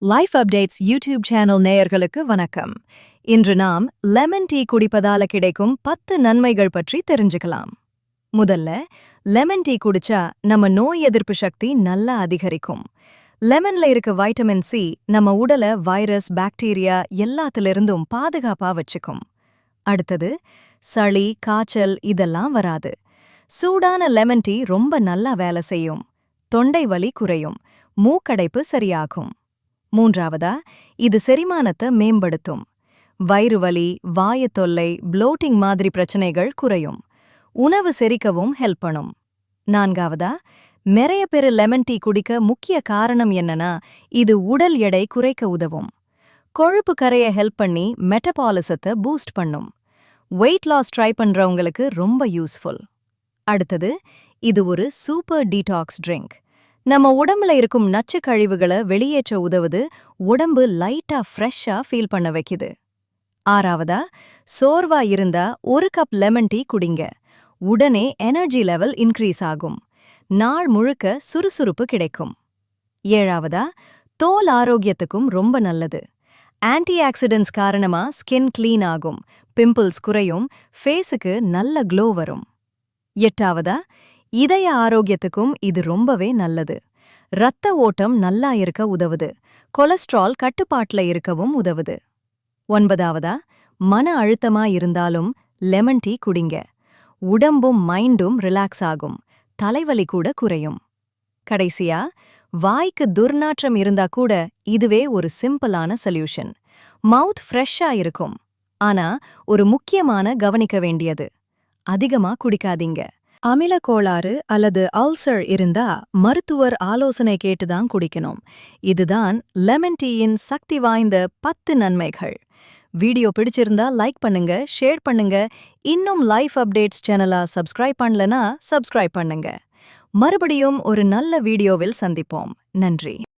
Life updates YouTube channel நேயர்களுக்கு வணக்கம். இன்று நாம் லெமன் டீ குடிப்பதால கிடைக்கும் 10 நன்மைகள் பற்றி தெரிஞ்சுக்கலாம். முதல்ல, லெமன் டீ குடிச்சா நம்ம நோய் எதிர்ப்பு சக்தி நல்லா அதிகரிக்கும். லெமன்ல இருக்க வைட்டமின் சி நம்ம உடலை வைரஸ், பாக்டீரியா எல்லாத்திலிருந்தும் பாதுகாப்பா வச்சுக்கும். அடுத்தது, சளி, காய்ச்சல் இதெல்லாம் வராது. சூடான லெமன் டீ ரொம்ப நல்லா வேலை செய்யும். தொண்டை வலி குறையும், மூக்கடைப்பு சரியாகும். மூன்றாவதா, இது செரிமானத்தை மேம்படுத்தும். வயிறு வலி, வாயத் தொல்லை, ப்ளோட்டிங் மாதிரி பிரச்சனைகள் குறையும். உணவு செரிக்கவும் ஹெல்ப் பண்ணும். நான்காவதா, நிறைய பேர் லெமன் டீ குடிக்க முக்கிய காரணம் என்னன்னா, இது உடல் எடை குறைக்க உதவும். கொழுப்பு கரைய ஹெல்ப் பண்ணி மெட்டபாலிசத்தை பூஸ்ட் பண்ணும். வெயிட் லாஸ் ட்ரை பண்றவங்களுக்கு ரொம்ப யூஸ்ஃபுல். அடுத்தது, இது ஒரு சூப்பர் டீடாக்ஸ் ட்ரிங்க். நம்ம உடம்புல இருக்கும் நச்சு கழிவுகளை வெளியேற்ற உதவுது. உடம்பு லைட்டா ஃப்ரெஷ்ஷா ஃபீல் பண்ண வைக்குது. ஆறாவதா, சோர்வா இருந்தா ஒரு கப் லெமன் டீ குடிங்க. உடனே எனர்ஜி லெவல் இன்க்ரீஸ் ஆகும். நாள் முழுக்க சுறுசுறுப்பு கிடைக்கும். ஏழாவதா, தோல் ஆரோக்கியத்துக்கும் ரொம்ப நல்லது. ஆன்டி ஆக்சிடென்ட்ஸ் காரணமா ஸ்கின் கிளீன் ஆகும், பிம்பிள்ஸ் குறையும், ஃபேஸுக்கு நல்ல க்ளோ வரும். எட்டாவதா, இதய ஆரோக்கியத்துக்கும் இது ரொம்பவே நல்லது. இரத்த ஓட்டம் நல்லா இருக்க உதவுது. கொலஸ்ட்ரால் கட்டுப்பாட்டுல இருக்கவும் உதவுது. ஒன்பதாவதா, மன அழுத்தமா இருந்தாலும் லெமன் டீ குடிங்க. உடம்பும் மைண்டும் ரிலாக்ஸ் ஆகும், தலைவலி கூட குறையும். கடைசியா, வாய்க்கு துர்நாற்றம் இருந்தா கூட இதுவே ஒரு சிம்பிளான சொல்யூஷன். மவுத் ஃப்ரெஷ்ஷா இருக்கும். ஆனா ஒரு முக்கியமான கவனிக்க வேண்டியது, அதிகமா குடிக்காதீங்க. அமில கோளாறு அல்லது அல்சர் இருந்தா மருத்துவர் ஆலோசனை கேட்டுதான் குடிக்கணும். இதுதான் லெமன் டீயின் சக்தி வாய்ந்த 10 நன்மைகள். வீடியோ பிடிச்சிருந்தா லைக் பண்ணுங்க, ஷேர் பண்ணுங்க. இன்னும் லைஃப் அப்டேட்ஸ் சேனலை சப்ஸ்கிரைப் பண்ணலனா சப்ஸ்கிரைப் பண்ணுங்க. மறுபடியும் ஒரு நல்ல வீடியோவில் சந்திப்போம். நன்றி.